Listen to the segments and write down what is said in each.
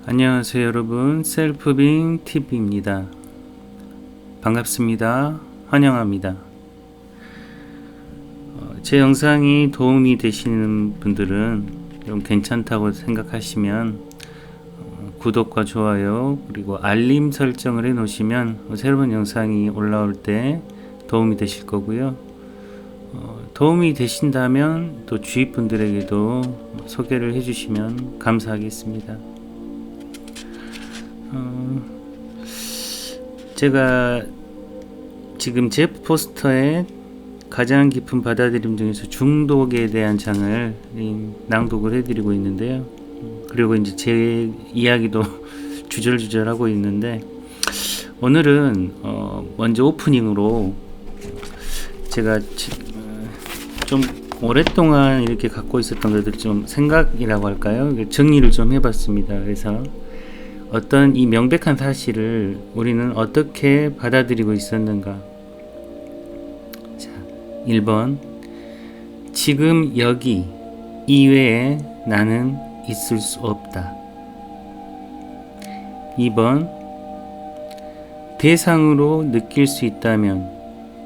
안녕하세요 여러분, 셀프빙 TV입니다. 반갑습니다. 환영합니다. 제 영상이 도움이 되시는 분들은 좀 괜찮다고 생각하시면 구독과 좋아요 그리고 알림 설정을 해 놓으시면 새로운 영상이 올라올 때 도움이 되실 거고요. 도움이 되신다면 또 주위 분들에게도 소개를 해 주시면 감사하겠습니다. 제가 지금 제프 포스터의 가장 깊은 받아들임 중에서 중독에 대한 장을 낭독을 해드리고 있는데요. 그리고 이제 제 이야기도 주절주절 하고 있는데, 오늘은 먼저 오프닝으로 제가 좀 오랫동안 이렇게 갖고 있었던 것들 좀 생각이라고 할까요? 정리를 좀 해봤습니다. 그래서 어떤 이 명백한 사실을 우리는 어떻게 받아들이고 있었는가. 자, 1번, 지금 여기 이외에 나는 있을 수 없다. 2번, 대상으로 느낄 수 있다면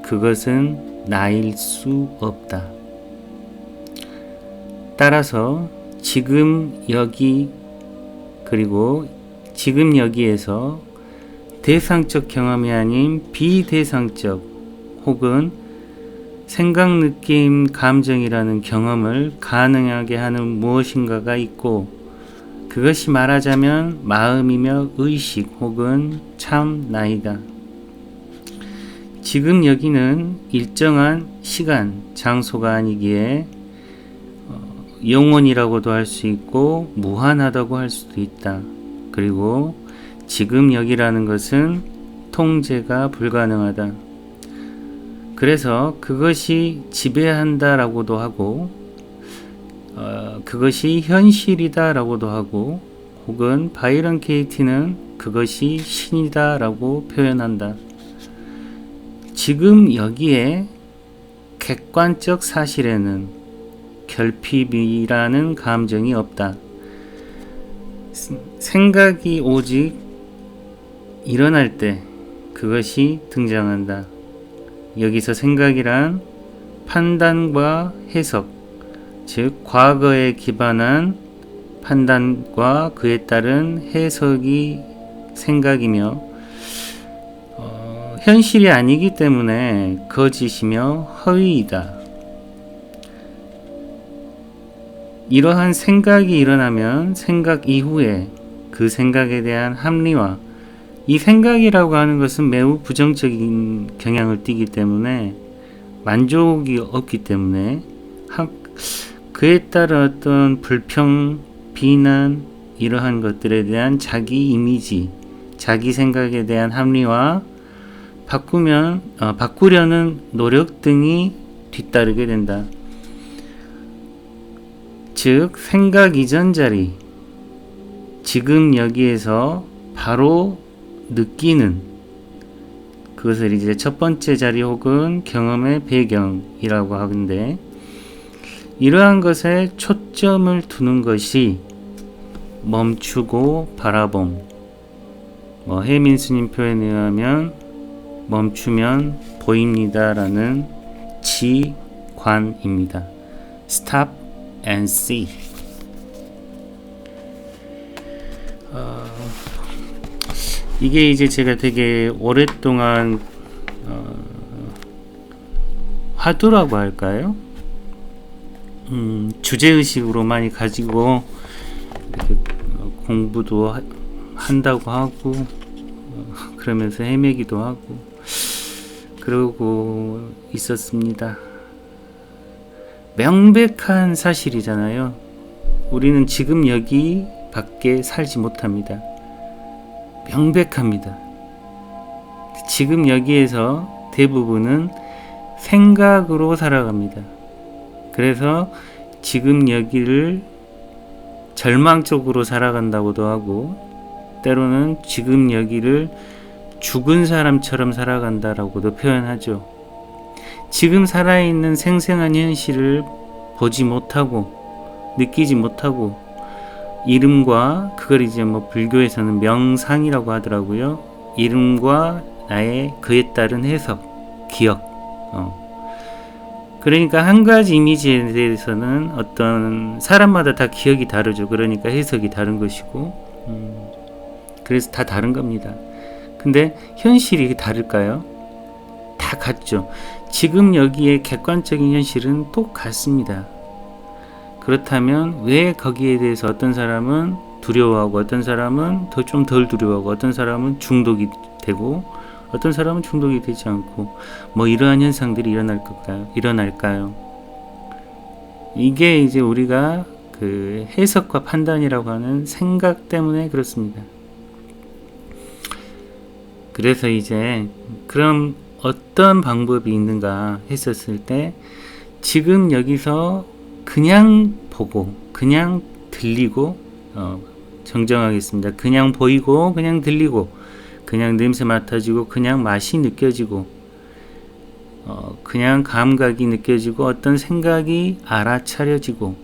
그것은 나일 수 없다. 따라서 지금 여기 그리고 지금 여기에서 대상적 경험이 아닌 비대상적 혹은 생각, 느낌, 감정이라는 경험을 가능하게 하는 무엇인가가 있고, 그것이 말하자면 마음이며 의식 혹은 참 나이다. 지금 여기는 일정한 시간, 장소가 아니기에 영원이라고도 할 수 있고 무한하다고 할 수도 있다. 그리고 지금 여기라는 것은 통제가 불가능하다. 그래서 그것이 지배한다 라고도 하고 그것이 현실이다 라고도 하고, 혹은 바이런 케이티는 그것이 신이다 라고 표현한다. 지금 여기에 객관적 사실에는 결핍이라는 감정이 없다. 생각이 오직 일어날 때 그것이 등장한다. 여기서 생각이란 판단과 해석, 즉 과거에 기반한 판단과 그에 따른 해석이 생각이며, 현실이 아니기 때문에 거짓이며 허위이다. 이러한 생각이 일어나면 생각 이후에 그 생각에 대한 합리화, 이 생각이라고 하는 것은 매우 부정적인 경향을 띠기 때문에 만족이 없기 때문에 그에 따른 어떤 불평, 비난, 이러한 것들에 대한 자기 이미지, 자기 생각에 대한 합리화, 바꾸려는 노력 등이 뒤따르게 된다. 즉 생각 이전 자리, 지금 여기에서 바로 느끼는, 그것을 이제 첫 번째 자리 혹은 경험의 배경이라고 하는데, 이러한 것에 초점을 두는 것이 멈추고 바라봄, 해민스님 표현에 의하면 멈추면 보입니다 라는 지관입니다. Stop and see. 이게 이제 제가 되게 오랫동안 화두라고 할까요? 주제의식으로 많이 가지고 이렇게 공부도 한다고 하고 그러면서 헤매기도 하고 그러고 있었습니다. 명백한 사실이잖아요. 우리는 지금 여기 밖에 살지 못합니다. 명백합니다. 지금 여기에서 대부분은 생각으로 살아갑니다. 그래서 지금 여기를 절망적으로 살아간다고도 하고, 때로는 지금 여기를 죽은 사람처럼 살아간다라고도 표현하죠. 지금 살아있는 생생한 현실을 보지 못하고 느끼지 못하고 이름과 그걸 이제 뭐 불교에서는 명상이라고 하더라고요. 이름과 나의 그에 따른 해석, 기억. 그러니까 한 가지 이미지에 대해서는 어떤 사람마다 다 기억이 다르죠. 그러니까 해석이 다른 것이고, 그래서 다 다른 겁니다. 근데 현실이 다를까요? 다 같죠. 지금 여기에 객관적인 현실은 똑같습니다. 그렇다면 왜 거기에 대해서 어떤 사람은 두려워하고 어떤 사람은 좀 덜 두려워하고 어떤 사람은 중독이 되고 어떤 사람은 중독이 되지 않고 뭐 이러한 현상들이 일어날까요? 이게 이제 우리가 그 해석과 판단이라고 하는 생각 때문에 그렇습니다. 그래서 이제 그럼 어떤 방법이 있는가 했었을 때 지금 여기서 그냥 보고 그냥 들리고 정정하겠습니다. 그냥 보이고 그냥 들리고 그냥 냄새 맡아지고 그냥 맛이 느껴지고 그냥 감각이 느껴지고 어떤 생각이 알아차려지고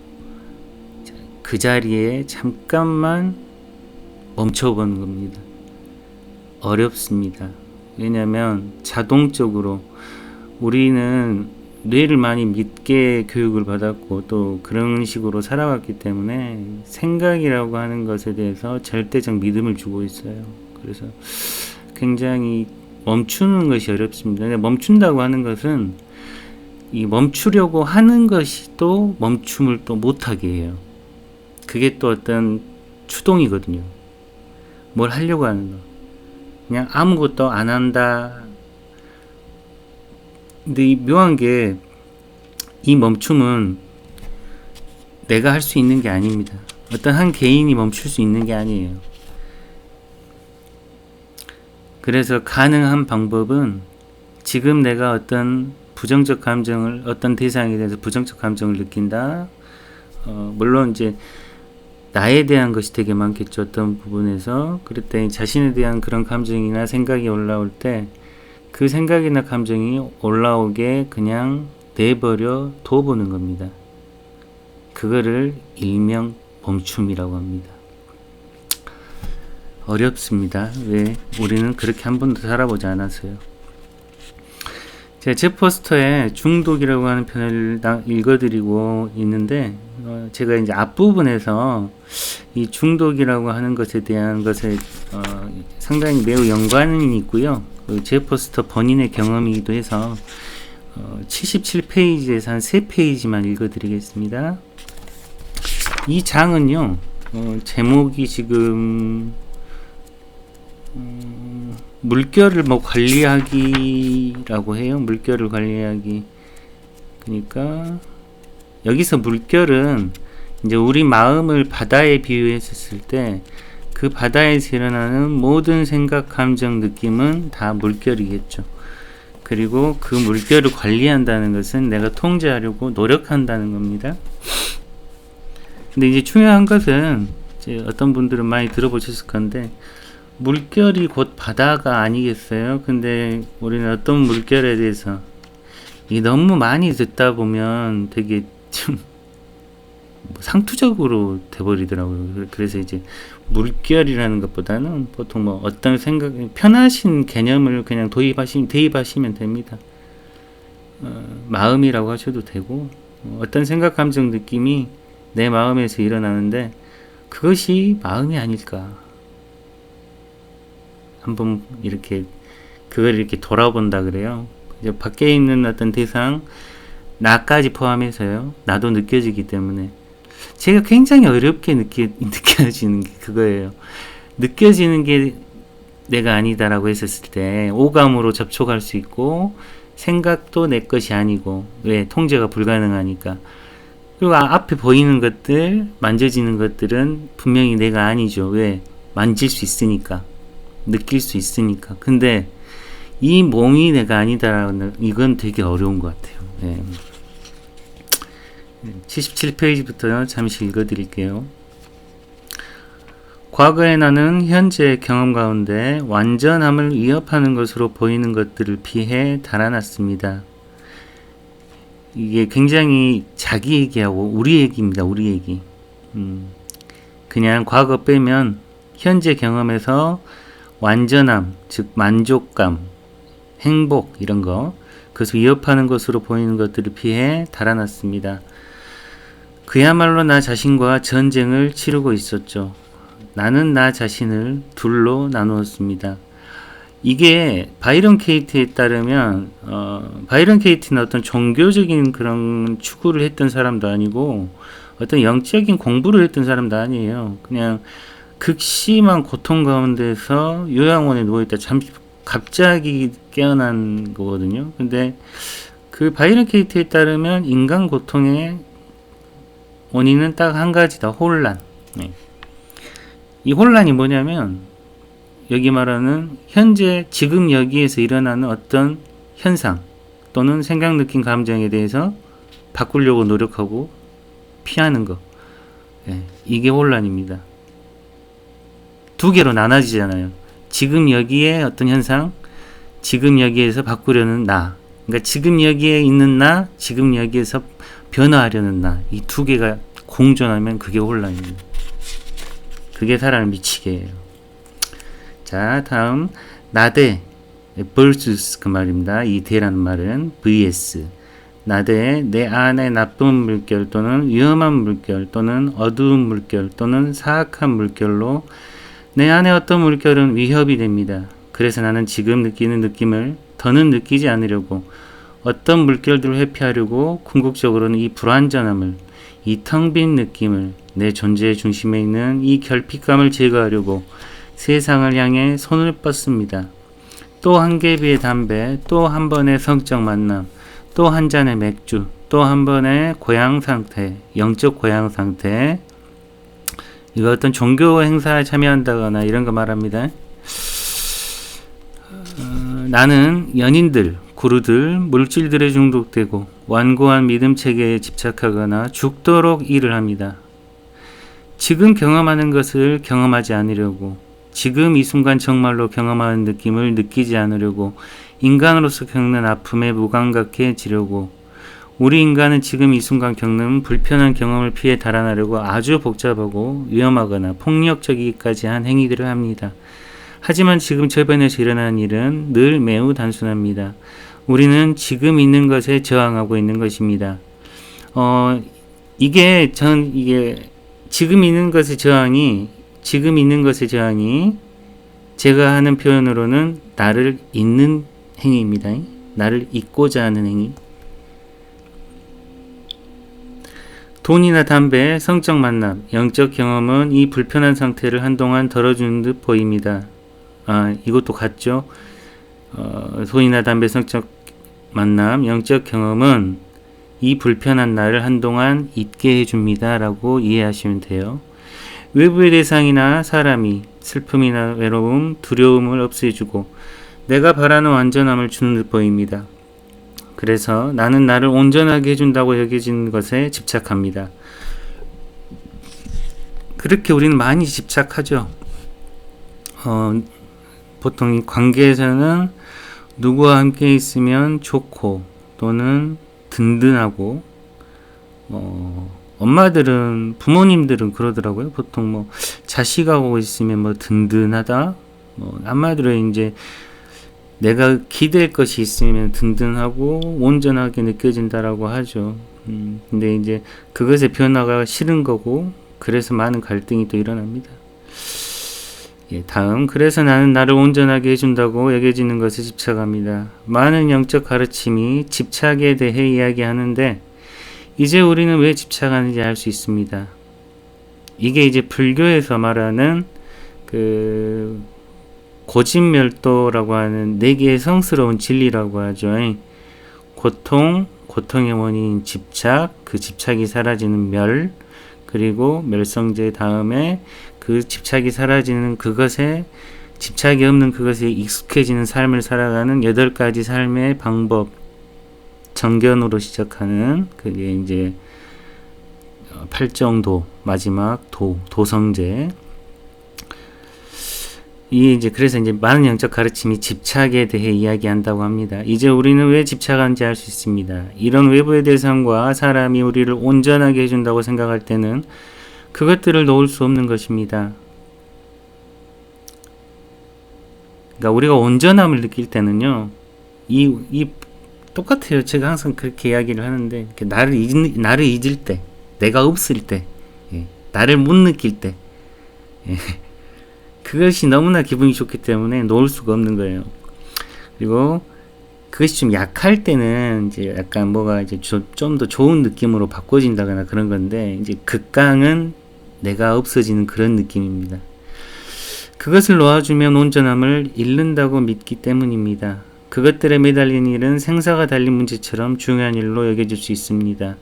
그 자리에 잠깐만 멈춰보는 겁니다. 어렵습니다. 왜냐하면 자동적으로 우리는 뇌를 많이 믿게 교육을 받았고 또 그런 식으로 살아왔기 때문에 생각이라고 하는 것에 대해서 절대적 믿음을 주고 있어요. 그래서 굉장히 멈추는 것이 어렵습니다. 근데 멈춘다고 하는 것은 이 멈추려고 하는 것이 또 멈춤을 또 못하게 해요. 그게 또 어떤 추동이거든요. 뭘 하려고 하는 거. 그냥 아무것도 안 한다. 근데 이 묘한 게 이 멈춤은 내가 할 수 있는 게 아닙니다. 어떤 한 개인이 멈출 수 있는 게 아니에요. 그래서 가능한 방법은 지금 내가 어떤 부정적 감정을 어떤 대상에 대해서 부정적 감정을 느낀다. 물론 이제 나에 대한 것이 되게 많겠죠. 어떤 부분에서 그럴 때 자신에 대한 그런 감정이나 생각이 올라올 때 그 생각이나 감정이 올라오게 그냥 내버려 둬보는 겁니다. 그거를 일명 멈춤이라고 합니다. 어렵습니다. 왜? 우리는 그렇게 한 번도 살아보지 않았어요. 제가 포스터에 중독이라고 하는 편을 읽어드리고 있는데 제가 이제 앞부분에서 이 중독이라고 하는 것에 대한 것에 상당히 매우 연관이 있고요. 제 포스터 본인의 경험이기도 해서 77페이지에서 한 3페이지만 읽어드리겠습니다. 이 장은요, 제목이 지금 물결을 뭐 관리하기라고 해요. 물결을 관리하기. 그러니까 여기서 물결은 이제 우리 마음을 바다에 비유했었을 때 그 바다에서 일어나는 모든 생각, 감정, 느낌은 다 물결이겠죠. 그리고 그 물결을 관리한다는 것은 내가 통제하려고 노력한다는 겁니다. 근데 이제 중요한 것은 이제 어떤 분들은 많이 들어보셨을 건데 물결이 곧 바다가 아니겠어요? 근데 우리는 어떤 물결에 대해서 너무 많이 듣다 보면 되게 좀 상투적으로 돼버리더라고요. 그래서 이제 물결이라는 것보다는 보통 뭐 어떤 생각, 편하신 개념을 그냥 대입하시면 됩니다. 마음이라고 하셔도 되고, 어떤 생각, 감정, 느낌이 내 마음에서 일어나는데 그것이 마음이 아닐까. 한번 이렇게 그걸 이렇게 돌아본다 그래요. 이제 밖에 있는 어떤 대상, 나까지 포함해서요. 나도 느껴지기 때문에 제가 굉장히 어렵게 느껴지는 게 그거예요. 느껴지는 게 내가 아니다라고 했었을 때 오감으로 접촉할 수 있고 생각도 내 것이 아니고 왜 통제가 불가능하니까. 그리고 앞에 보이는 것들, 만져지는 것들은 분명히 내가 아니죠. 왜? 만질 수 있으니까, 느낄 수 있으니까. 근데 이 몸이 내가 아니다라는 이건 되게 어려운 것 같아요. 네. 77페이지부터 잠시 읽어드릴게요. 과거의 나는 현재의 경험 가운데 완전함을 위협하는 것으로 보이는 것들을 피해 달아났습니다. 이게 굉장히 자기 얘기하고 우리 얘기입니다. 우리 얘기. 그냥 과거 빼면 현재 경험에서 완전함, 즉 만족감, 행복 이런 거, 그것을 위협하는 것으로 보이는 것들을 피해 달아났습니다. 그야말로 나 자신과 전쟁을 치르고 있었죠. 나는 나 자신을 둘로 나누었습니다. 이게 바이런 케이트에 따르면 바이런 케이트는 어떤 종교적인 그런 추구를 했던 사람도 아니고 어떤 영적인 공부를 했던 사람도 아니에요. 그냥 극심한 고통 가운데서 요양원에 누워있다 잠시 갑자기 깨어난 거거든요. 근데 그 바이런 케이트에 따르면 인간 고통의 원인은 딱 한 가지다. 혼란. 네. 이 혼란이 뭐냐면 여기 말하는 현재 지금 여기에서 일어나는 어떤 현상 또는 생각, 느낌, 감정에 대해서 바꾸려고 노력하고 피하는 거. 네. 이게 혼란입니다. 두 개로 나눠지잖아요. 지금 여기에 어떤 현상, 지금 여기에서 바꾸려는 나. 그러니까 지금 여기에 있는 나, 지금 여기에서 변화하려는 나. 이 두 개가 공존하면 그게 혼란입니다. 그게 사람을 미치게 해요. 자, 다음 나대 vs 그 말입니다. 이 대라는 말은 vs 나대 내 안에 나쁜 물결 또는 위험한 물결 또는 어두운 물결 또는 사악한 물결로 내 안에 어떤 물결은 위협이 됩니다. 그래서 나는 지금 느끼는 느낌을 더는 느끼지 않으려고 어떤 물결들을 회피하려고 궁극적으로는 이 불완전함을, 이 텅 빈 느낌을, 내 존재의 중심에 있는 이 결핍감을 제거하려고 세상을 향해 손을 뻗습니다. 또 한 개비의 담배, 또 한 번의 성적 만남, 또 한 잔의 맥주, 또 한 번의 고향 상태, 영적 고향 상태. 이거 어떤 종교 행사에 참여한다거나 이런 거 말합니다. 나는 연인들, 구루들, 물질들에 중독되고 완고한 믿음 체계에 집착하거나 죽도록 일을 합니다. 지금 경험하는 것을 경험하지 않으려고, 지금 이 순간 정말로 경험하는 느낌을 느끼지 않으려고, 인간으로서 겪는 아픔에 무감각해지려고, 우리 인간은 지금 이 순간 겪는 불편한 경험을 피해 달아나려고 아주 복잡하고 위험하거나 폭력적이기까지 한 행위들을 합니다. 하지만 지금 저변에서 일어나는 일은 늘 매우 단순합니다. 우리는 지금 있는 것에 저항하고 있는 것입니다. 이게 지금 있는 것의 저항이 제가 하는 표현으로는 나를 잊는 행위입니다. 나를 잊고자 하는 행위. 돈이나 담배, 성적 만남, 영적 경험은 이 불편한 상태를 한동안 덜어주는 듯 보입니다. 이것도 같죠. 돈이나 담배, 성적 만남, 영적 경험은 이 불편한 나를 한동안 잊게 해줍니다. 라고 이해하시면 돼요. 외부의 대상이나 사람이 슬픔이나 외로움, 두려움을 없애주고 내가 바라는 완전함을 주는 듯 보입니다. 그래서 나는 나를 온전하게 해준다고 여겨지는 것에 집착합니다. 그렇게 우리는 많이 집착하죠. 보통 이 관계에서는 누구와 함께 있으면 좋고 또는 든든하고 엄마들은 부모님들은 그러더라고요. 보통 자식하고 있으면 든든하다. 한마디로 이제 내가 기댈 것이 있으면 든든하고 온전하게 느껴진다라고 하죠. 근데 이제 그것의 변화가 싫은 거고 그래서 많은 갈등이 또 일어납니다. 다음, 그래서 나는 나를 온전하게 해준다고 여겨지는 것에 집착합니다. 많은 영적 가르침이 집착에 대해 이야기하는데 이제 우리는 왜 집착하는지 알 수 있습니다. 이게 이제 불교에서 말하는 고진멸도라고 하는 4개의 성스러운 진리라고 하죠. 고통의 원인인 집착, 그 집착이 사라지는 멸, 그리고 멸성제 다음에 그 집착이 사라지는 그것에, 집착이 없는 그것에 익숙해지는 삶을 살아가는 8가지 삶의 방법, 정견으로 시작하는 그게 이제 8정도, 마지막 도성제. 그래서 이제 많은 영적 가르침이 집착에 대해 이야기한다고 합니다. 이제 우리는 왜 집착하는지 알 수 있습니다. 이런 외부의 대상과 사람이 우리를 온전하게 해준다고 생각할 때는 그것들을 놓을 수 없는 것입니다. 그러니까 우리가 온전함을 느낄 때는요, 이 똑같아요. 제가 항상 그렇게 이야기를 하는데, 나를 잊을 때, 내가 없을 때, 예, 나를 못 느낄 때, 예, 그것이 너무나 기분이 좋기 때문에 놓을 수가 없는 거예요. 그리고 그것이 좀 약할 때는 이제 약간 뭐가 이제 좀 더 좋은 느낌으로 바꿔진다거나 그런 건데, 이제 극강은 내가 없어지는 그런 느낌입니다. 그것을 놓아주면 온전함을 잃는다고 믿기 때문입니다. 그것들에 매달린 일은 생사가 달린 문제처럼 중요한 일로 여겨질 수 있습니다.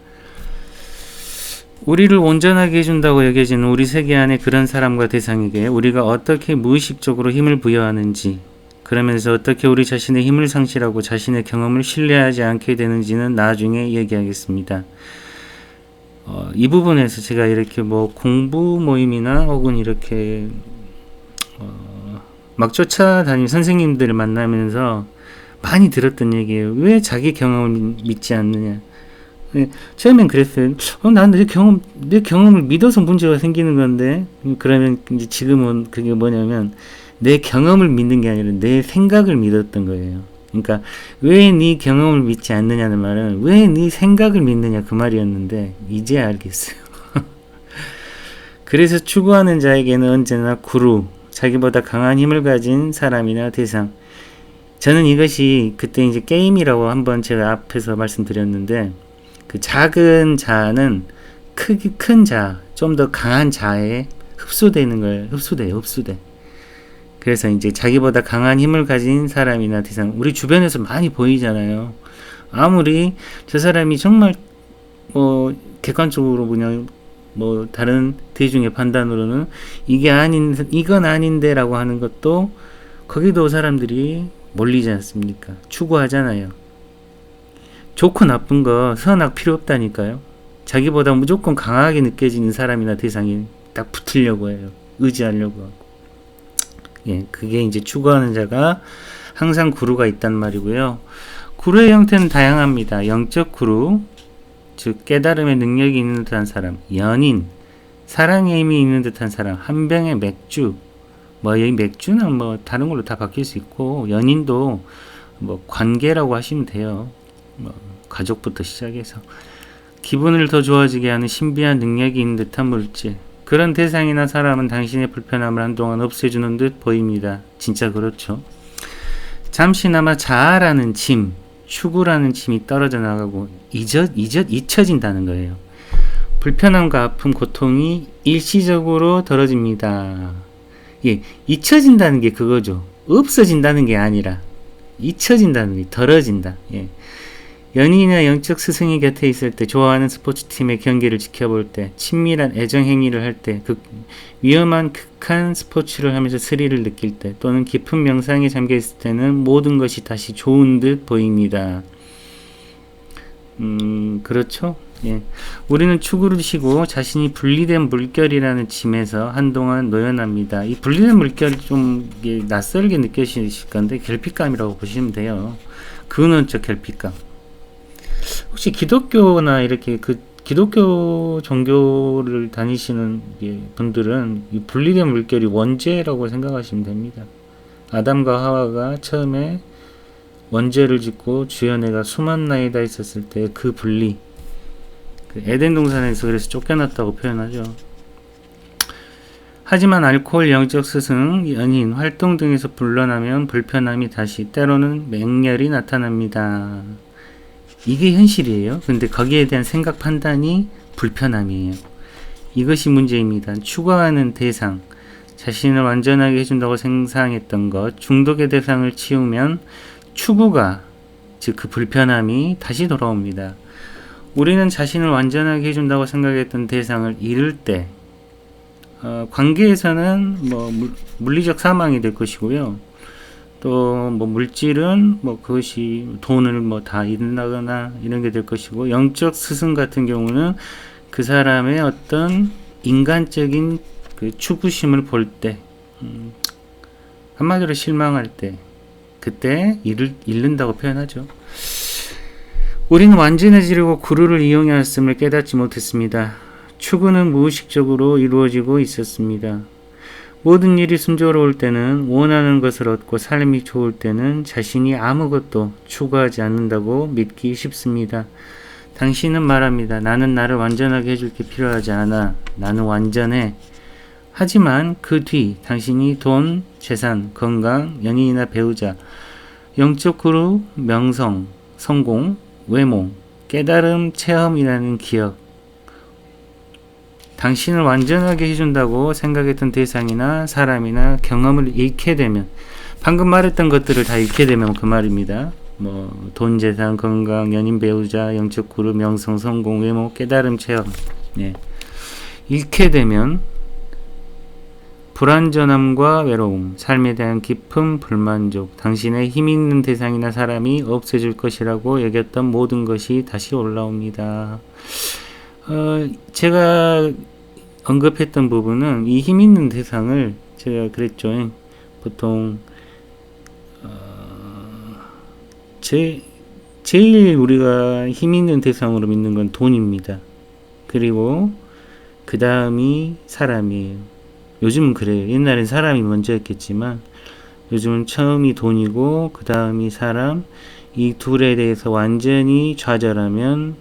우리를 온전하게 해준다고 여겨지는 우리 세계 안의 그런 사람과 대상에게 우리가 어떻게 무의식적으로 힘을 부여하는지, 그러면서 어떻게 우리 자신의 힘을 상실하고 자신의 경험을 신뢰하지 않게 되는지는 나중에 얘기하겠습니다. 이 부분에서 제가 이렇게 뭐 공부 모임이나 혹은 이렇게 막 쫓아다니는 선생님들을 만나면서 많이 들었던 얘기예요. 왜 자기 경험을 믿지 않느냐. 처음엔 그랬어요. 난 내 경험을 믿어서 문제가 생기는 건데. 그러면 이제 지금은 그게 뭐냐면 내 경험을 믿는 게 아니라 내 생각을 믿었던 거예요. 그러니까 왜 네 경험을 믿지 않느냐는 말은 왜 네 생각을 믿느냐 그 말이었는데 이제 알겠어요. 그래서 추구하는 자에게는 언제나 구루, 자기보다 강한 힘을 가진 사람이나 대상. 저는 이것이 그때 이제 게임이라고 한번 제가 앞에서 말씀드렸는데, 그 작은 자는 큰 자, 좀 더 강한 자에 흡수되는 거예요. 흡수돼. 그래서 이제 자기보다 강한 힘을 가진 사람이나 대상, 우리 주변에서 많이 보이잖아요. 아무리 저 사람이 정말 객관적으로 그냥 다른 대중의 판단으로는 이건 아닌데라고 하는 것도 거기도 사람들이 몰리지 않습니까? 추구하잖아요. 좋고 나쁜 거 선악 필요 없다니까요. 자기보다 무조건 강하게 느껴지는 사람이나 대상이 딱 붙으려고 해요. 의지하려고 하고. 예, 그게 이제 추구하는 자가 항상 구루가 있단 말이고요. 구루의 형태는 다양합니다. 영적 구루, 즉 깨달음의 능력이 있는 듯한 사람, 연인, 사랑의 힘이 있는 듯한 사람, 한 병의 맥주, 이 맥주는 다른 걸로 다 바뀔 수 있고, 연인도 관계라고 하시면 돼요. 가족부터 시작해서 기분을 더 좋아지게 하는 신비한 능력이 있는 듯한 물질, 그런 대상이나 사람은 당신의 불편함을 한동안 없애주는 듯 보입니다. 진짜 그렇죠. 잠시나마 자아라는 짐, 추구라는 짐이 떨어져 나가고 잊혀진다는 거예요. 불편함과 아픔, 고통이 일시적으로 덜어집니다. 예, 잊혀진다는 게 그거죠. 없어진다는 게 아니라 잊혀진다는 게 덜어진다. 예. 연인이나 영적 스승이 곁에 있을 때, 좋아하는 스포츠팀의 경기를 지켜볼 때, 친밀한 애정 행위를 할 때, 위험한 극한 스포츠를 하면서 스릴을 느낄 때, 또는 깊은 명상에 잠겨 있을 때는 모든 것이 다시 좋은 듯 보입니다. 그렇죠? 예. 우리는 추구를 쉬고 자신이 분리된 물결이라는 짐에서 한동안 노연합니다. 이 분리된 물결이 좀 낯설게 느껴지실 건데 결핍감이라고 보시면 돼요. 근원적 결핍감. 혹시 기독교나 이렇게 기독교 종교를 다니시는 분들은 이 분리된 물결이 원죄라고 생각하시면 됩니다. 아담과 하와가 처음에 원죄를 짓고 주연애가 수만나이다 있었을 때 그 분리, 에덴 동산에서 그래서 쫓겨났다고 표현하죠. 하지만 알코올, 영적 스승, 연인, 활동 등에서 물러나면 불편함이 다시, 때로는 맹렬히 나타납니다. 이게 현실이에요. 근데 거기에 대한 생각 판단이 불편함이에요. 이것이 문제입니다. 추구하는 대상, 자신을 완전하게 해준다고 생각했던 것, 중독의 대상을 치우면 추구가, 즉 그 불편함이 다시 돌아옵니다. 우리는 자신을 완전하게 해준다고 생각했던 대상을 잃을 때, 관계에서는 물리적 사망이 될 것이고요. 또 물질은 그것이 돈을 다 잃는다거나 이런 게 될 것이고, 영적 스승 같은 경우는 그 사람의 어떤 인간적인 그 추구심을 볼 때, 한마디로 실망할 때, 그때 잃는다고 표현하죠. 우리는 완전해지려고 구루를 이용하였음을 깨닫지 못했습니다. 추구는 무의식적으로 이루어지고 있었습니다. 모든 일이 순조로울 때는, 원하는 것을 얻고 삶이 좋을 때는 자신이 아무것도 추구하지 않는다고 믿기 쉽습니다. 당신은 말합니다. 나는 나를 완전하게 해줄 게 필요하지 않아. 나는 완전해. 하지만 그 뒤 당신이 돈, 재산, 건강, 연인이나 배우자, 영적 그룹, 명성, 성공, 외모, 깨달음, 체험이라는 기억, 당신을 완전하게 해준다고 생각했던 대상이나 사람이나 경험을 잃게 되면, 방금 말했던 것들을 다 잃게 되면 그 말입니다. 돈, 재산, 건강, 연인, 배우자, 영적 그룹, 명성, 성공, 외모, 깨달음, 체험, 잃게 되면 불완전함과 외로움, 삶에 대한 깊은 불만족, 당신의 힘 있는 대상이나 사람이 없어질 것이라고 여겼던 모든 것이 다시 올라옵니다. 제가 언급했던 부분은 이 힘 있는 대상을 제가 그랬죠. 보통 제일 우리가 힘 있는 대상으로 믿는 건 돈입니다. 그리고 그 다음이 사람이에요. 요즘은 그래요. 옛날엔 사람이 먼저였겠지만 요즘은 처음이 돈이고 그 다음이 사람, 이 둘에 대해서 완전히 좌절하면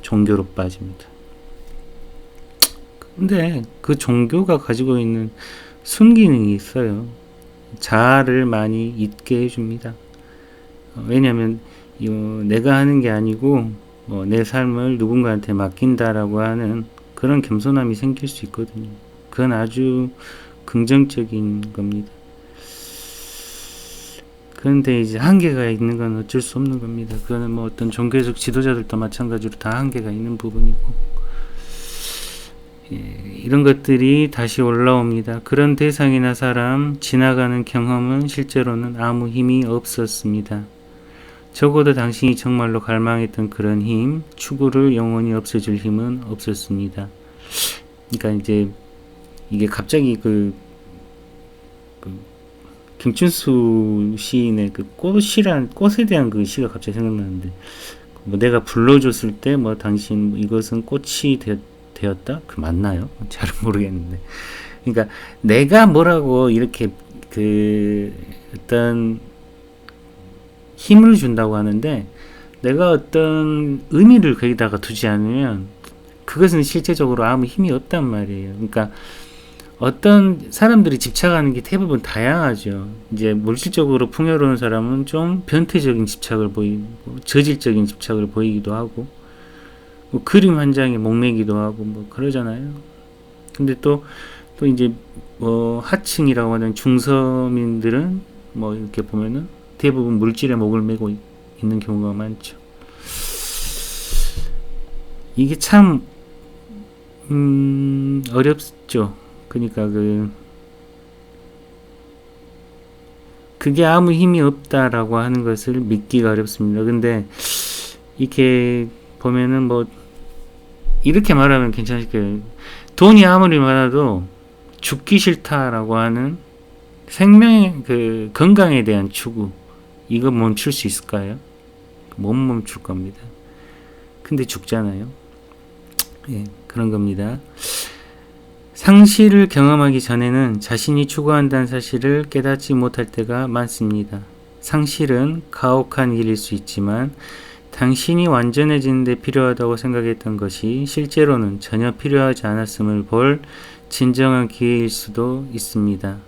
종교로 빠집니다. 근데 그 종교가 가지고 있는 순기능이 있어요. 자아를 많이 잊게 해줍니다. 왜냐하면 내가 하는 게 아니고 내 삶을 누군가한테 맡긴다라고 하는 그런 겸손함이 생길 수 있거든요. 그건 아주 긍정적인 겁니다. 그런데 이제 한계가 있는 건 어쩔 수 없는 겁니다. 그거는 어떤 종교적 지도자들도 마찬가지로 다 한계가 있는 부분이고, 이런 것들이 다시 올라옵니다. 그런 대상이나 사람, 지나가는 경험은 실제로는 아무 힘이 없었습니다. 적어도 당신이 정말로 갈망했던 그런 힘, 추구를 영원히 없애줄 힘은 없었습니다. 그러니까 이제 이게 갑자기 김춘수 시인의 꽃에 대한 그 시가 갑자기 생각나는데, 내가 불러줬을 때 당신 이것은 꽃이 되었다? 그 맞나요? 잘은 모르겠는데. 그러니까 내가 뭐라고 이렇게 어떤 힘을 준다고 하는데, 내가 어떤 의미를 거기다가 두지 않으면 그것은 실제적으로 아무 힘이 없단 말이에요. 그러니까 어떤 사람들이 집착하는 게 대부분 다양하죠. 이제 물질적으로 풍요로운 사람은 좀 변태적인 집착을 보이고, 저질적인 집착을 보이기도 하고, 그림 한 장에 목매기도 하고 그러잖아요. 근데 또 이제 하층이라고 하는 중서민들은 이렇게 보면은 대부분 물질에 목을 매고 있는 경우가 많죠. 이게 참 어렵죠. 그러니까 그게 아무 힘이 없다라고 하는 것을 믿기가 어렵습니다. 근데 이렇게 보면은 이렇게 말하면 괜찮을 거예요. 돈이 아무리 많아도 죽기 싫다라고 하는 생명의 건강에 대한 추구, 이거 멈출 수 있을까요? 못 멈출 겁니다. 근데 죽잖아요. 그런 겁니다. 상실을 경험하기 전에는 자신이 추구한다는 사실을 깨닫지 못할 때가 많습니다. 상실은 가혹한 일일 수 있지만 당신이 완전해지는 데 필요하다고 생각했던 것이 실제로는 전혀 필요하지 않았음을 볼 진정한 기회일 수도 있습니다.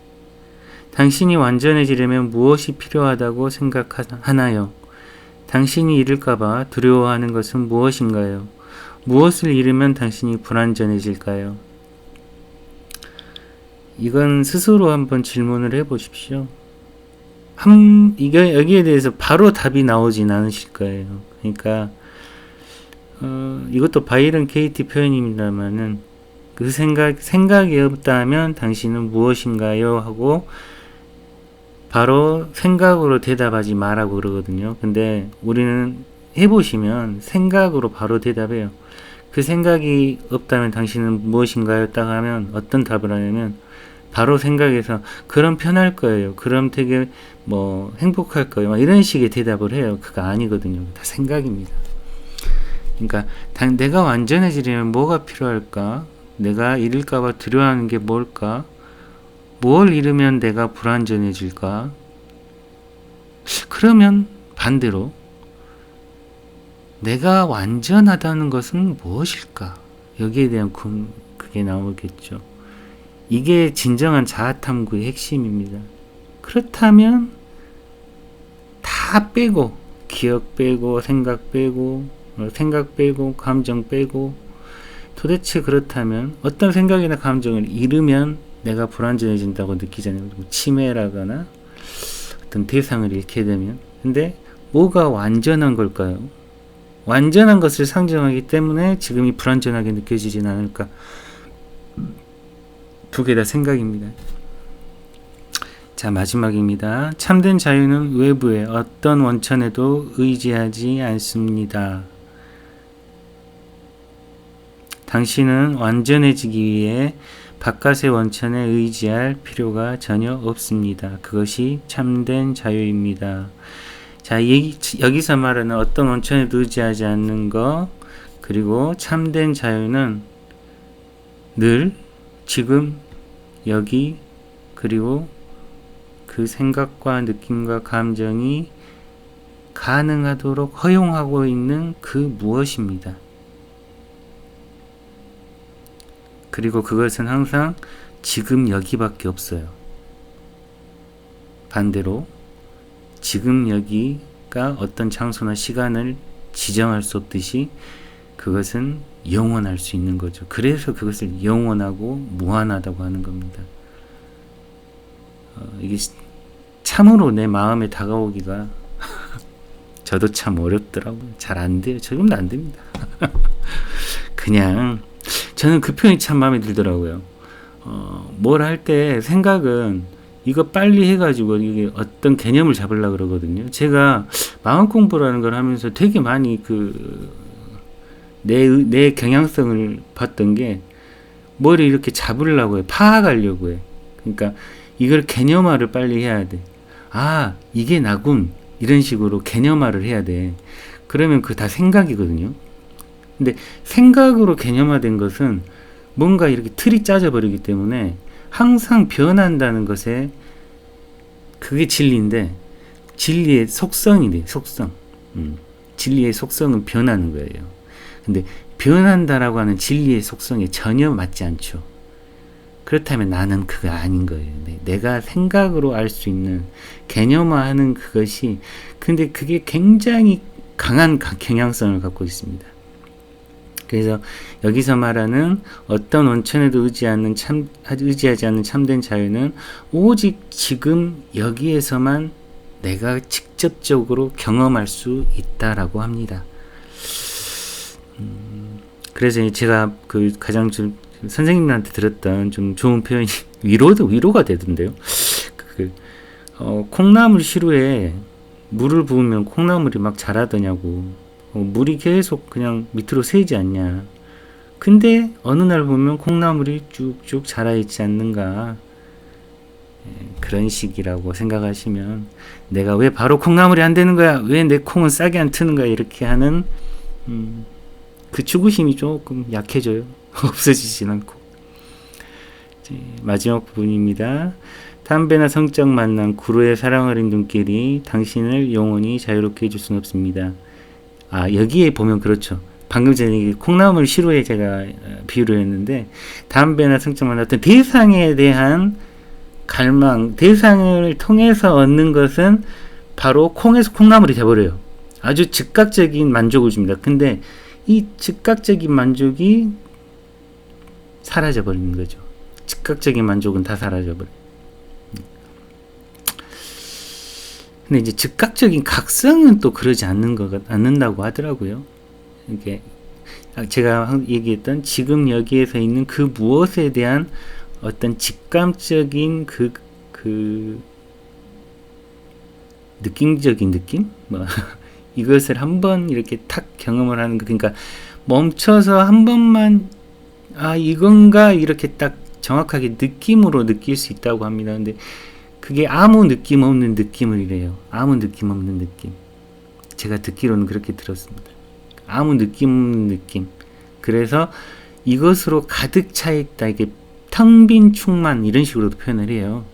당신이 완전해지려면 무엇이 필요하다고 생각하나요? 당신이 잃을까봐 두려워하는 것은 무엇인가요? 무엇을 잃으면 당신이 불완전해질까요? 이건 스스로 한번 질문을 해보십시오. 여기에 대해서 바로 답이 나오진 않으실 거예요. 그러니까 이것도 바이런 케이티 표현입니다만은, 그 생각이 없다면 당신은 무엇인가요? 하고 바로 생각으로 대답하지 말라고 그러거든요. 근데 우리는 해보시면 생각으로 바로 대답해요. 그 생각이 없다면 당신은 무엇인가요? 딱 하면 어떤 답을 하냐면 바로 생각해서 그럼 편할 거예요. 그럼 되게 행복할 거예요. 이런 식의 대답을 해요. 그거 아니거든요. 다 생각입니다. 그러니까 내가 완전해지려면 뭐가 필요할까? 내가 잃을까봐 두려워하는 게 뭘까? 뭘 잃으면 내가 불완전해질까? 그러면 반대로 내가 완전하다는 것은 무엇일까? 여기에 대한 그게 나오겠죠. 이게 진정한 자아탐구의 핵심입니다. 그렇다면 다 빼고, 기억 빼고, 생각 빼고, 감정 빼고, 도대체 그렇다면 어떤 생각이나 감정을 잃으면 내가 불완전해진다고 느끼잖아요. 치매라거나 어떤 대상을 잃게 되면. 근데 뭐가 완전한 걸까요? 완전한 것을 상정하기 때문에 지금이 불완전하게 느껴지진 않을까. 두 개 다 생각입니다. 자, 마지막입니다. 참된 자유는 외부의 어떤 원천에도 의지하지 않습니다. 당신은 완전해지기 위해 바깥의 원천에 의지할 필요가 전혀 없습니다. 그것이 참된 자유입니다. 자, 여기서 말하는 어떤 원천에도 의지하지 않는 것, 그리고 참된 자유는 늘 지금 여기 그리고 그 생각과 느낌과 감정이 가능하도록 허용하고 있는 그 무엇입니다. 그리고 그것은 항상 지금 여기밖에 없어요. 반대로 지금 여기가 어떤 장소나 시간을 지정할 수 없듯이 그것은 영원할 수 있는 거죠. 그래서 그것을 영원하고 무한하다고 하는 겁니다. 이게 참으로 내 마음에 다가오기가 저도 참 어렵더라고요. 잘 안 돼요. 지금도 안 됩니다. 그냥 저는 그 표현이 참 마음에 들더라고요. 뭘 할 때 생각은 이거 빨리 해가지고 이게 어떤 개념을 잡으려고 그러거든요. 제가 마음 공부라는 걸 하면서 되게 많이 내 경향성을 봤던 게 뭘 이렇게 잡으려고 해. 파악하려고 해. 그러니까 이걸 개념화를 빨리 해야 돼. 아, 이게 나군. 이런 식으로 개념화를 해야 돼. 그러면 그거 다 생각이거든요. 근데 생각으로 개념화된 것은 뭔가 이렇게 틀이 짜져 버리기 때문에 항상 변한다는 것에 그게 진리인데 진리의 속성이래. 속성. 진리의 속성은 변하는 거예요. 근데 변한다라고 하는 진리의 속성에 전혀 맞지 않죠. 그렇다면 나는 그거 아닌 거예요. 내가 생각으로 알 수 있는 개념화하는 그것이 근데 그게 굉장히 강한 경향성을 갖고 있습니다. 그래서 여기서 말하는 어떤 원천에도 의지하지 않는 참된 자유는 오직 지금 여기에서만 내가 직접적으로 경험할 수 있다라고 합니다. 그래서 제가 가장 좀 선생님한테 들었던 좀 좋은 표현이 위로가 되던데요. 콩나물 시루에 물을 부으면 콩나물이 막 자라더냐고. 물이 계속 그냥 밑으로 새지 않냐. 근데 어느 날 보면 콩나물이 쭉쭉 자라있지 않는가. 그런 식이라고 생각하시면 내가 왜 바로 콩나물이 안 되는 거야? 왜 내 콩은 싹이 안 트는 거야? 이렇게 하는 그 추구심이 조금 약해져요. 없어지진 않고. 마지막 부분입니다. 담배나 성적 만남, 구루의 사랑 어린 눈길이 당신을 영원히 자유롭게 해줄 수는 없습니다. 아, 여기에 보면 그렇죠. 방금 전에 콩나물 시루에 제가 비유를 했는데 담배나 성적 만남 어떤 대상에 대한 갈망, 대상을 통해서 얻는 것은 바로 콩에서 콩나물이 돼버려요. 아주 즉각적인 만족을 줍니다. 근데 이 즉각적인 만족이 사라져버리는 거죠. 즉각적인 만족은 다 사라져버려요. 근데 이제 즉각적인 각성은 또 그러지 않는다고 하더라고요. 이게 제가 얘기했던 지금 여기에서 있는 그 무엇에 대한 어떤 직감적인 느낌적인 느낌? 이것을 한번 이렇게 탁 경험을 하는 거. 그러니까 멈춰서 한 번만 이건가 이렇게 딱 정확하게 느낌으로 느낄 수 있다고 합니다. 근데 그게 아무 느낌 없는 느낌을 이래요. 아무 느낌 없는 느낌. 제가 듣기로는 그렇게 들었습니다. 아무 느낌 없는 느낌. 그래서 이것으로 가득 차 있다. 이게 텅 빈 충만 이런 식으로도 표현을 해요.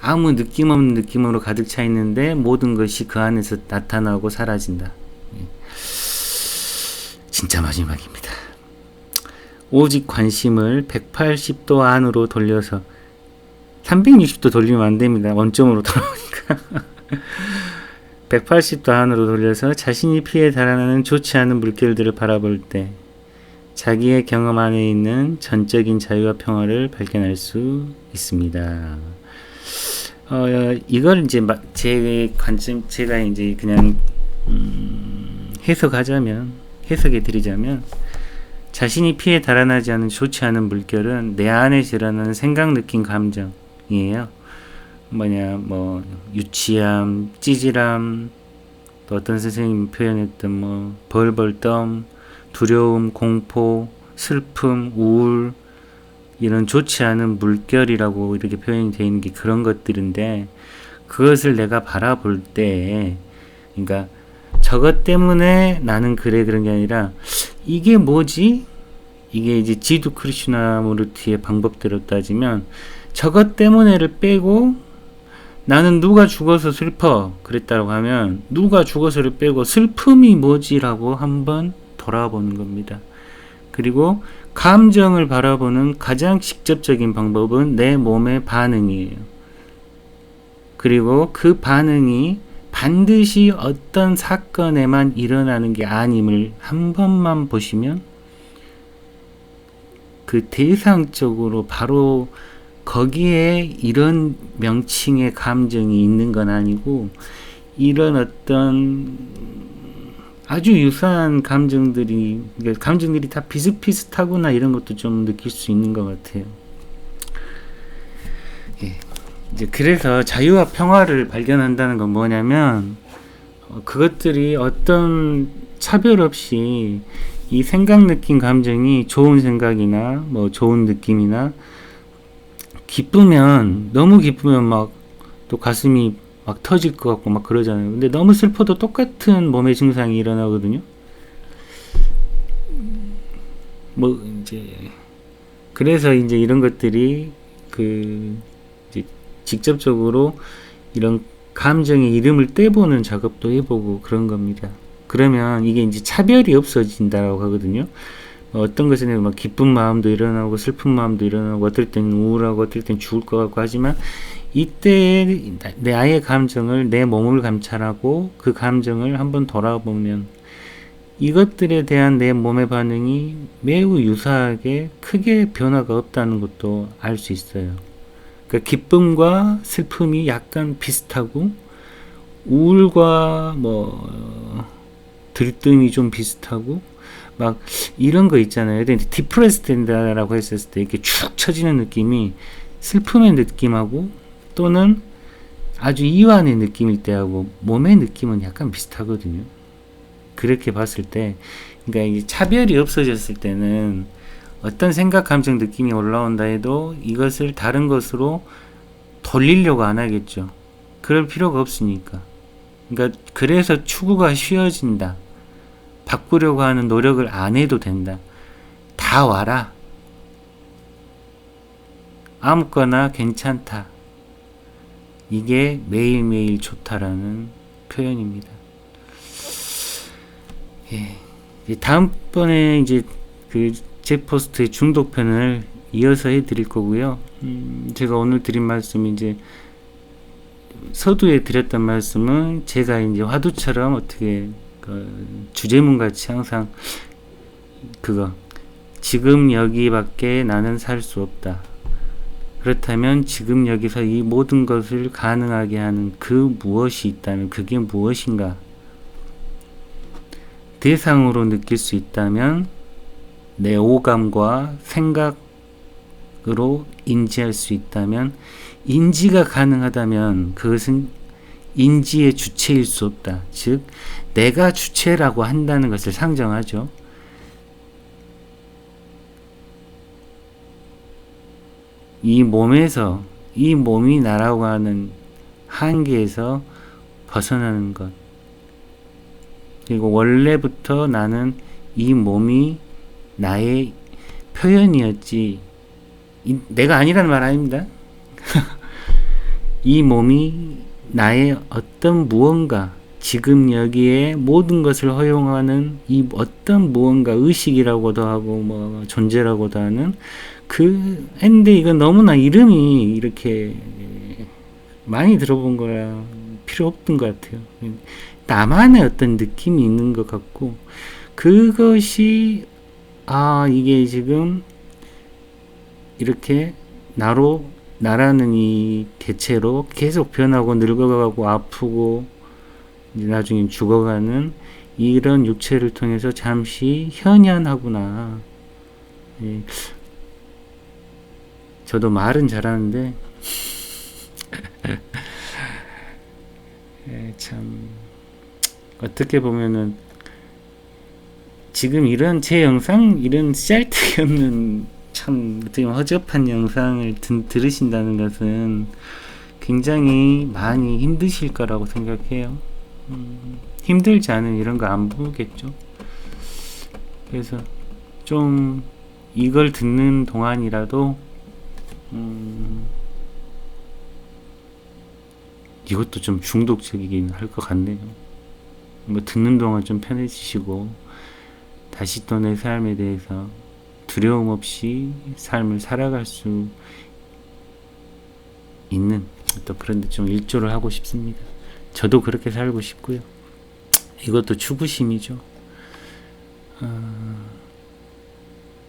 아무 느낌 없는 느낌으로 가득 차 있는데 모든 것이 그 안에서 나타나고 사라진다. 진짜 마지막입니다. 오직 관심을 180도 안으로 돌려서 360도 돌리면 안 됩니다. 원점으로 돌아오니까 180도 안으로 돌려서 자신이 피해 달아나는 좋지 않은 물결들을 바라볼 때 자기의 경험 안에 있는 전적인 자유와 평화를 발견할 수 있습니다. 이걸 이제 제 관점, 제가 이제 그냥 해석해 드리자면, 자신이 피해 달아나지 않은 좋지 않은 물결은 내 안에 일어나는 생각, 느낌, 감정이에요. 뭐 유치함, 찌질함, 또 어떤 선생님이 표현했던 벌벌 떠, 두려움, 공포, 슬픔, 우울, 이런 좋지 않은 물결이라고 이렇게 표현이 되어 있는 게 그런 것들인데, 그것을 내가 바라볼 때, 그러니까 저것 때문에 나는 그래 그런 게 아니라, 이게 뭐지? 이게 이제 지두 크리슈나무르티의 방법대로 따지면 저것 때문에를 빼고 나는 누가 죽어서 슬퍼 그랬다고 하면 누가 죽어서를 빼고 슬픔이 뭐지라고 한번 돌아보는 겁니다. 그리고 감정을 바라보는 가장 직접적인 방법은 내 몸의 반응이에요. 그리고 그 반응이 반드시 어떤 사건에만 일어나는 게 아님을 한 번만 보시면 그 대상적으로 바로 거기에 이런 명칭의 감정이 있는 건 아니고, 이런 어떤 아주 유사한 감정들이 다 비슷비슷하구나 이런 것도 좀 느낄 수 있는 것 같아요. 예. 이제 그래서 자유와 평화를 발견한다는 건 뭐냐면, 그것들이 어떤 차별 없이 이 생각, 느낌, 감정이 좋은 생각이나 뭐 좋은 느낌이나 기쁘면, 너무 기쁘면 막 또 가슴이 막 터질 것 같고 막 그러잖아요. 근데 너무 슬퍼도 똑같은 몸의 증상이 일어나거든요. 뭐 이제 그래서 이제 이런 것들이 이제 직접적으로 이런 감정의 이름을 떼보는 작업도 해보고 그런 겁니다. 그러면 이게 이제 차별이 없어진다고 하거든요. 어떤 것은 막 기쁜 마음도 일어나고 슬픈 마음도 일어나고, 어떨 땐 우울하고 어떨 땐 죽을 것 같고 하지만, 이때 나의 감정을, 내 몸을 감찰하고 그 감정을 한번 돌아보면 이것들에 대한 내 몸의 반응이 매우 유사하게 크게 변화가 없다는 것도 알 수 있어요. 그러니까 기쁨과 슬픔이 약간 비슷하고, 우울과 들뜸이 좀 비슷하고, 막 이런 거 있잖아요. 근데 디프레스 된다라고 했었을 때 이렇게 축 처지는 느낌이 슬픔의 느낌하고 또는 아주 이완의 느낌일 때하고 몸의 느낌은 약간 비슷하거든요. 그렇게 봤을 때, 그러니까 이 차별이 없어졌을 때는 어떤 생각, 감정, 느낌이 올라온다 해도 이것을 다른 것으로 돌리려고 안 하겠죠. 그럴 필요가 없으니까. 그러니까 그래서 추구가 쉬워진다. 바꾸려고 하는 노력을 안 해도 된다. 다 와라. 아무거나 괜찮다. 이게 매일매일 좋다라는 표현입니다. 예. 다음번에 이제 그 잭 포스트의 중독편을 이어서 해드릴 거고요. 제가 오늘 드린 말씀이 이제 서두에 드렸던 말씀은 제가 이제 화두처럼 어떻게 주제문 같이 항상 지금 여기밖에 나는 살 수 없다. 그렇다면 지금 여기서 이 모든 것을 가능하게 하는 그 무엇이 있다면 그게 무엇인가? 대상으로 느낄 수 있다면 내 오감과 생각으로 인지할 수 있다면, 인지가 가능하다면 그것은 인지의 주체일 수 없다. 즉 내가 주체라고 한다는 것을 상정하죠. 이 몸에서, 이 몸이 나라고 하는 한계에서 벗어나는 것, 그리고 원래부터 나는 이 몸이 나의 표현이었지, 내가 아니라는 말 아닙니다. 이 몸이 나의 어떤 무언가, 지금 여기에 모든 것을 허용하는 이 어떤 무언가, 의식이라고도 하고 뭐 존재라고도 하는 근데 이건 너무나 이름이 이렇게 많이 들어본 거라 필요 없던 것 같아요. 나만의 어떤 느낌이 있는 것 같고, 그것이 이게 지금 이렇게 나라는 이 개체로 계속 변하고 늙어가고 아프고 이제 나중에 죽어가는 이런 육체를 통해서 잠시 현현하구나. 예. 저도 말은 잘하는데 참 어떻게 보면은 지금 이런 제 영상, 이런 짤데기 없는 참 어떻게 허접한 영상을 들으신다는 것은 굉장히 많이 힘드실 거라고 생각해요. 힘들지 않은 이런 거 안 보겠죠. 그래서 좀 이걸 듣는 동안이라도 이것도 좀 중독적이긴 할 것 같네요. 뭐 듣는 동안 좀 편해지시고 다시 또 내 삶에 대해서 두려움 없이 삶을 살아갈 수 있는 또 그런데 좀 일조를 하고 싶습니다. 저도 그렇게 살고 싶고요. 이것도 추구심이죠.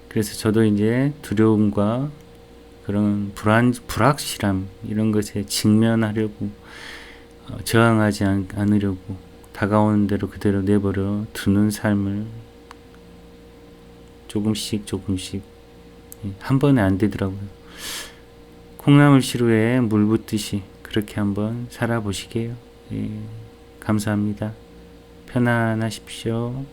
그래서 저도 이제 두려움과 그런 불확실함 이런 것에 직면하려고 저항하지 않으려고 다가오는 대로 그대로 내버려 두는 삶을 조금씩 한 번에 안 되더라고요. 콩나물 시루에 물 붓듯이 그렇게 한번 살아보시게요. 예, 감사합니다. 편안하십시오.